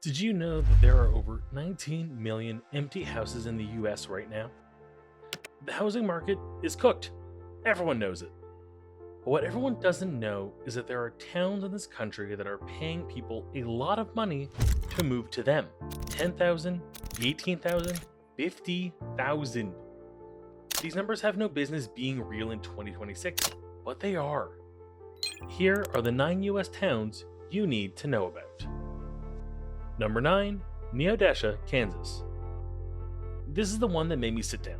Did you know that there are over 19 million empty houses in the US right now? The housing market is cooked. Everyone knows it. But what everyone doesn't know is that there are towns in this country that are paying people a lot of money to move to them. 10,000, 18,000, 50,000. These numbers have no business being real in 2026, but they are. Here are the 9 US towns you need to know about. Number 9, Neodesha, Kansas. This is the one that made me sit down.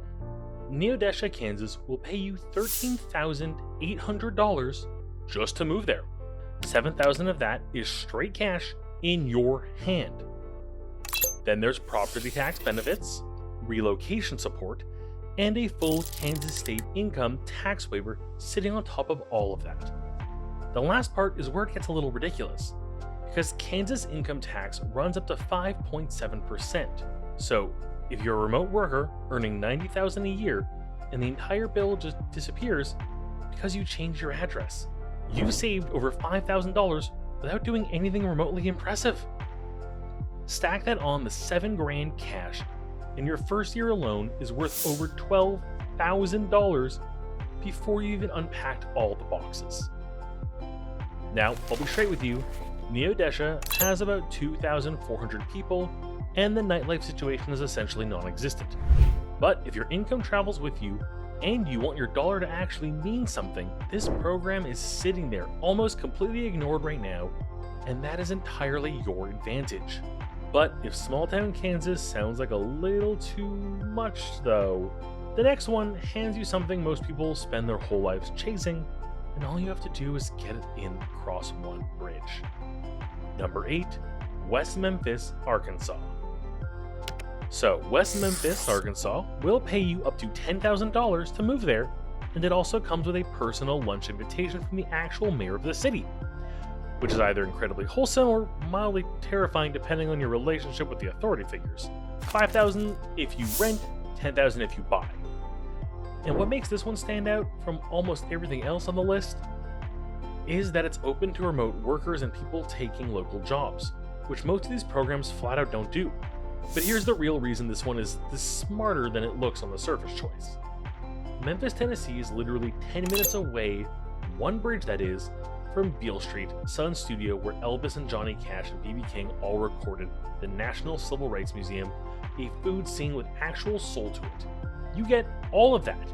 Neodesha, Kansas will pay you $13,800 just to move there. $7,000 of that is straight cash in your hand. Then there's property tax benefits, relocation support, and a full Kansas state income tax waiver sitting on top of all of that. The last part is where it gets a little ridiculous, because Kansas income tax runs up to 5.7%. So if you're a remote worker earning $90,000 a year and the entire bill just disappears because you changed your address, you saved over $5,000 without doing anything remotely impressive. Stack that on the $7,000 cash, and your first year alone is worth over $12,000 before you even unpacked all the boxes. Now, I'll be straight with you. Neodesha has about 2,400 people, and the nightlife situation is essentially non-existent. But if your income travels with you, and you want your dollar to actually mean something, this program is sitting there almost completely ignored right now, and that is entirely your advantage. But if small town Kansas sounds like a little too much though, the next one hands you something most people spend their whole lives chasing, and all you have to do is get it in across one bridge. Number 8, West Memphis, Arkansas. So, West Memphis, Arkansas will pay you up to $10,000 to move there, and it also comes with a personal lunch invitation from the actual mayor of the city, which is either incredibly wholesome or mildly terrifying depending on your relationship with the authority figures. $5,000 if you rent, $10,000 if you buy. And what makes this one stand out from almost everything else on the list is that it's open to remote workers and people taking local jobs, which most of these programs flat out don't do. But here's the real reason this one is smarter than it looks on the surface choice. Memphis, Tennessee is literally 10 minutes away, one bridge that is, from Beale Street, Sun Studio, where Elvis and Johnny Cash and B.B. King all recorded, the National Civil Rights Museum, a food scene with actual soul to it. You get all of that.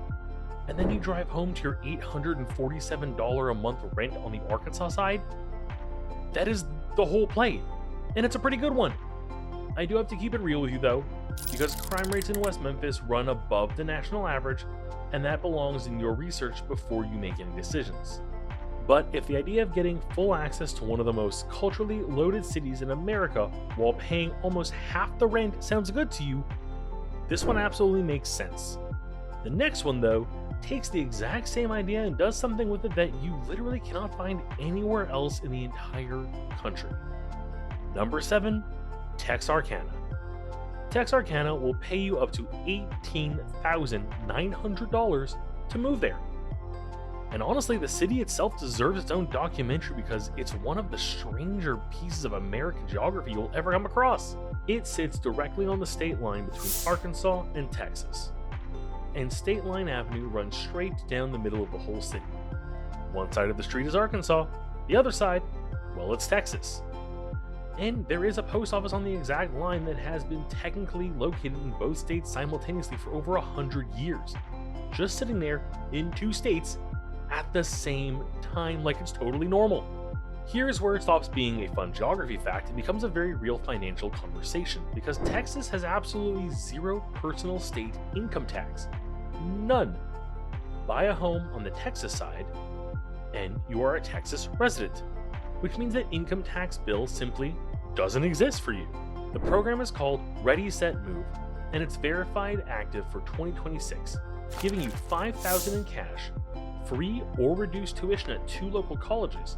And then you drive home to your $847 a month rent on the Arkansas side. That is the whole play, and it's a pretty good one. I do have to keep it real with you though, because crime rates in West Memphis run above the national average, and that belongs in your research before you make any decisions. But if the idea of getting full access to one of the most culturally loaded cities in America while paying almost half the rent sounds good to you, this one absolutely makes sense. The next one though takes the exact same idea and does something with it that you literally cannot find anywhere else in the entire country. Number 7, Texarkana. Texarkana will pay you up to $18,900 to move there. And honestly, the city itself deserves its own documentary because it's one of the stranger pieces of American geography you'll ever come across. It sits directly on the state line between Arkansas and Texas. And State Line Avenue runs straight down the middle of the whole city. One side of the street is Arkansas, the other side, well, it's Texas. And there is a post office on the exact line that has been technically located in both states simultaneously for over 100 years, just sitting there in 2 states at the same time like it's totally normal. Here's where it stops being a fun geography fact and becomes a very real financial conversation, because Texas has absolutely zero personal state income tax. None. Buy a home on the Texas side, and you are a Texas resident, which means that income tax bill simply doesn't exist for you. The program is called Ready, Set, Move, and it's verified active for 2026, giving you $5,000 in cash, free or reduced tuition at 2 local colleges,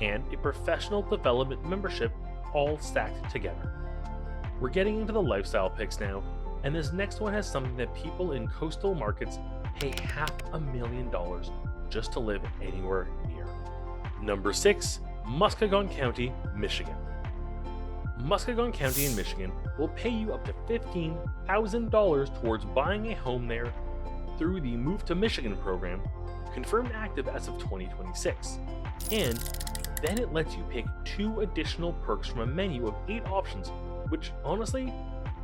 and a professional development membership all stacked together. We're getting into the lifestyle picks now, and this next one has something that people in coastal markets pay $500,000 just to live anywhere near. Number 6, Muskegon County, Michigan. Muskegon County in Michigan will pay you up to $15,000 towards buying a home there through the Move to Michigan program, confirmed active as of 2026. And then it lets you pick 2 additional perks from a menu of 8 options, which honestly,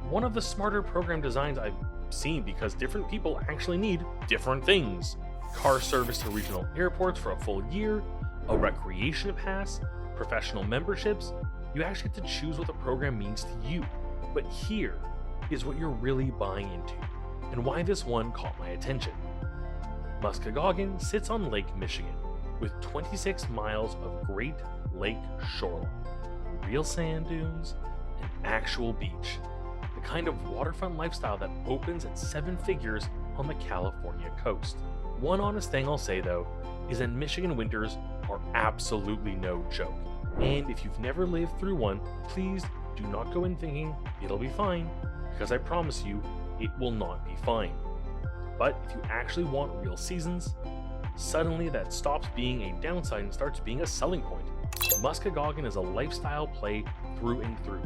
one of the smarter program designs I've seen because different people actually need different things. Car service to regional airports for a full year, a recreation pass, professional memberships. You actually get to choose what the program means to you. But here is what you're really buying into, and why this one caught my attention. Muskegon sits on Lake Michigan, with 26 miles of Great Lake shoreline, real sand dunes, an actual beach, the kind of waterfront lifestyle that opens at 7 figures on the California coast. One honest thing I'll say though, is that Michigan winters are absolutely no joke. And if you've never lived through one, please do not go in thinking it'll be fine, because I promise you, it will not be fine. But if you actually want real seasons, suddenly that stops being a downside and starts being a selling point. Muskegon is a lifestyle play through and through.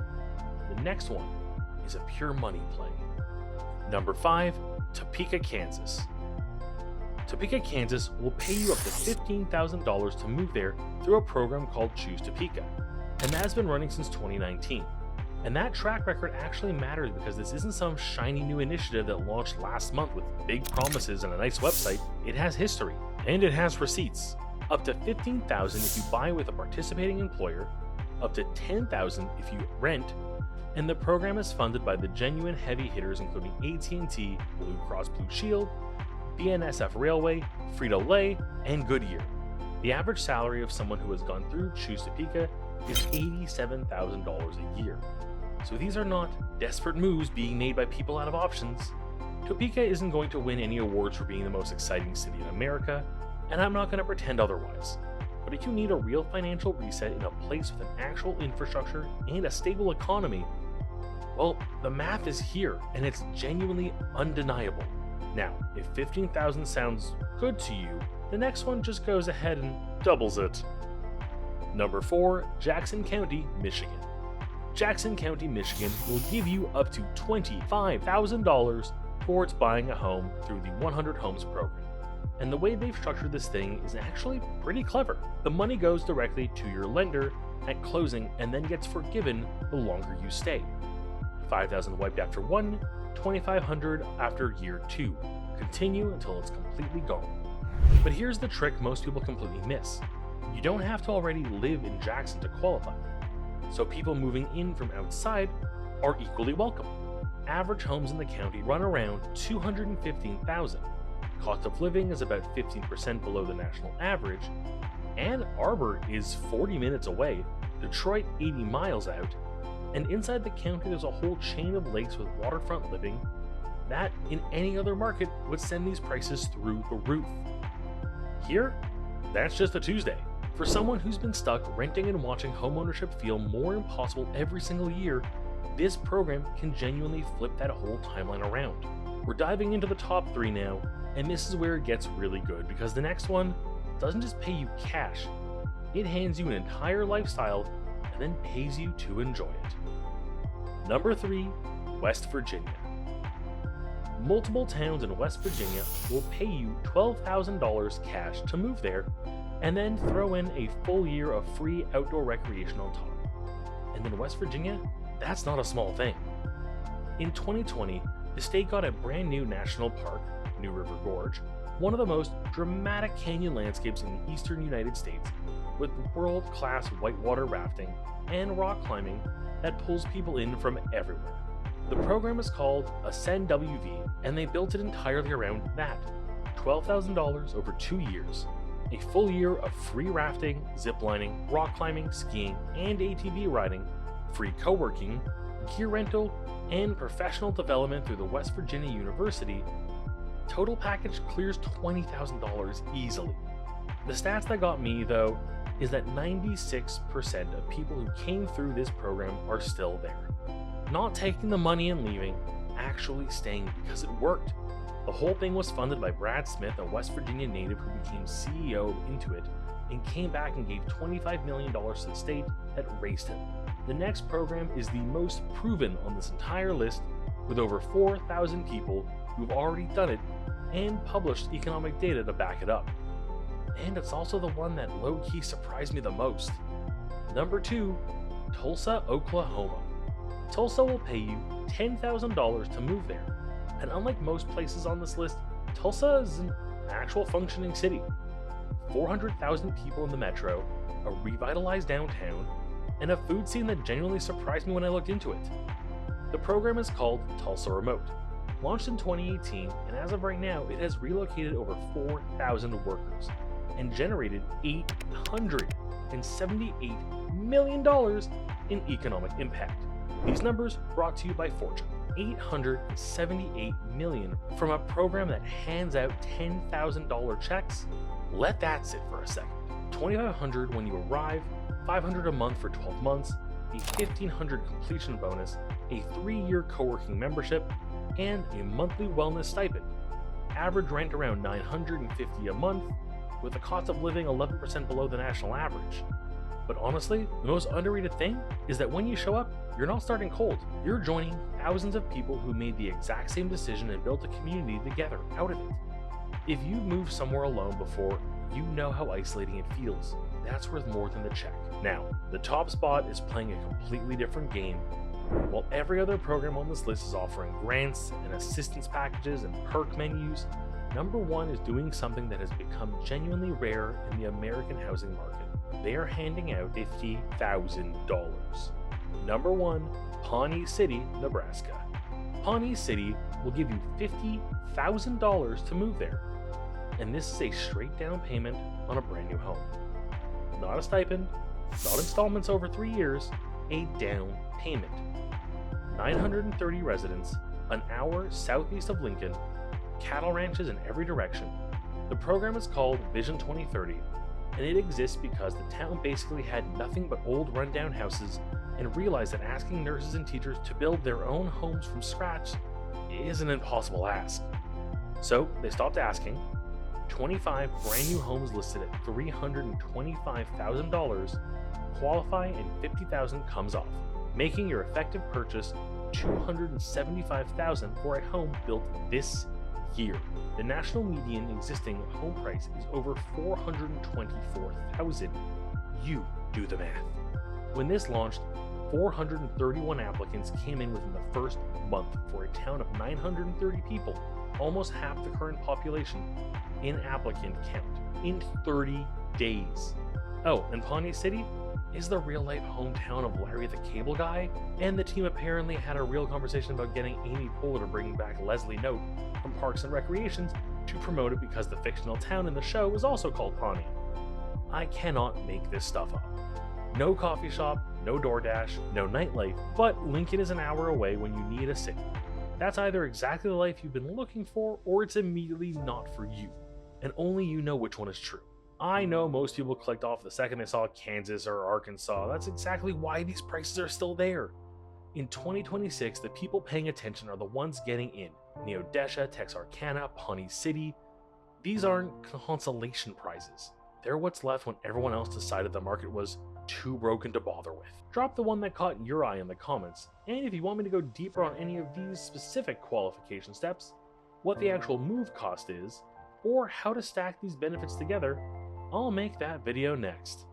The next one is a pure money play. Number 5, Topeka, Kansas. Topeka, Kansas will pay you up to $15,000 to move there through a program called Choose Topeka, and that has been running since 2019. And that track record actually matters because this isn't some shiny new initiative that launched last month with big promises and a nice website. It has history, and it has receipts. Up to $15,000 if you buy with a participating employer, up to $10,000 if you rent, and the program is funded by the genuine heavy hitters including AT&T, Blue Cross Blue Shield, BNSF Railway, Frito-Lay, and Goodyear. The average salary of someone who has gone through Choose Topeka is $87,000 a year. So these are not desperate moves being made by people out of options. Topeka isn't going to win any awards for being the most exciting city in America, and I'm not going to pretend otherwise. But if you need a real financial reset in a place with an actual infrastructure and a stable economy, well, the math is here, and it's genuinely undeniable. Now, if 15,000 sounds good to you, the next one just goes ahead and doubles it. Number 4, Jackson County, Michigan. Jackson County, Michigan will give you up to $25,000 towards buying a home through the 100 Homes program. And the way they've structured this thing is actually pretty clever. The money goes directly to your lender at closing and then gets forgiven the longer you stay. $5,000 wiped after 1, $2,500 after year 2. Continue until it's completely gone. But here's the trick most people completely miss. You don't have to already live in Jackson to qualify. So people moving in from outside are equally welcome. Average homes in the county run around $215,000. Cost of living is about 15% below the national average. Ann Arbor is 40 minutes away, Detroit 80 miles out, and inside the county there's a whole chain of lakes with waterfront living that in any other market would send these prices through the roof. Here, that's just a Tuesday. For someone who's been stuck renting and watching homeownership feel more impossible every single year, this program can genuinely flip that whole timeline around. We're diving into the top 3 now, and this is where it gets really good because the next one doesn't just pay you cash, it hands you an entire lifestyle and then pays you to enjoy it. Number 3, West Virginia. Multiple towns in West Virginia will pay you $12,000 cash to move there and then throw in a full year of free outdoor recreation on top. And in West Virginia, that's not a small thing. In 2020, the state got a brand new national park, New River Gorge, one of the most dramatic canyon landscapes in the eastern United States, with world-class whitewater rafting and rock climbing that pulls people in from everywhere. The program is called Ascend WV, and they built it entirely around that. $12,000 over 2 years, a full year of free rafting, ziplining, rock climbing, skiing, and ATV riding, free co-working, gear rental, and professional development through the West Virginia University. Total package clears $20,000 easily. The stats that got me, though, is that 96% of people who came through this program are still there. Not taking the money and leaving, actually staying because it worked. The whole thing was funded by Brad Smith, a West Virginia native who became CEO of Intuit and came back and gave $25 million to the state that raised him. The next program is the most proven on this entire list, with over 4,000 people who've already done it and published economic data to back it up. And it's also the one that low-key surprised me the most. Number 2, Tulsa, Oklahoma. Tulsa will pay you $10,000 to move there. And unlike most places on this list, Tulsa is an actual functioning city. 400,000 people in the metro, a revitalized downtown, and a food scene that genuinely surprised me when I looked into it. The program is called Tulsa Remote. Launched in 2018, and as of right now, it has relocated over 4,000 workers and generated $878 million in economic impact. These numbers brought to you by Fortune. $878 million from a program that hands out $10,000 checks? Let that sit for a second. $2,500 when you arrive, $500 a month for 12 months, a $1,500 completion bonus, a 3-year co-working membership, and a monthly wellness stipend. Average rent around $950 a month, with the cost of living 11% below the national average. But honestly, the most underrated thing is that when you show up, you're not starting cold. You're joining thousands of people who made the exact same decision and built a community together out of it. If you've moved somewhere alone before, you know how isolating it feels. That's worth more than the check. Now, the top spot is playing a completely different game. While every other program on this list is offering grants and assistance packages and perk menus, number 1 is doing something that has become genuinely rare in the American housing market. They are handing out $50,000. Number 1, Pawnee City, Nebraska. Pawnee City will give you $50,000 to move there. And this is a straight down payment on a brand new home. Not a stipend, not installments over 3 years, a down payment. 930 residents, an hour southeast of Lincoln, cattle ranches in every direction. The program is called Vision 2030, and it exists because the town basically had nothing but old rundown houses and realized that asking nurses and teachers to build their own homes from scratch is an impossible ask. So they stopped asking. 25 brand new homes listed at $325,000 qualify and $50,000 comes off, making your effective purchase $275,000 for a home built this year. The national median existing home price is over $424,000. You do the math. When this launched, 431 applicants came in within the first month for a town of 930 people, almost half the current population in applicant count, in 30 days. Oh, and Pawnee City is the real-life hometown of Larry the Cable Guy, and the team apparently had a real conversation about getting Amy Poehler to bring back Leslie Knope from Parks and Recreations to promote it because the fictional town in the show is also called Pawnee. I cannot make this stuff up. No coffee shop, no DoorDash, no nightlife, but Lincoln is an hour away when you need a city. That's either exactly the life you've been looking for, or it's immediately not for you. And only you know which one is true. I know most people clicked off the second they saw Kansas or Arkansas. That's exactly why these prices are still there. In 2026, the people paying attention are the ones getting in. Neodesha, Texarkana, Pawnee City. These aren't consolation prizes. They're what's left when everyone else decided the market was too broken to bother with. Drop the one that caught your eye in the comments, and if you want me to go deeper on any of these specific qualification steps, what the actual move cost is, or how to stack these benefits together, I'll make that video next.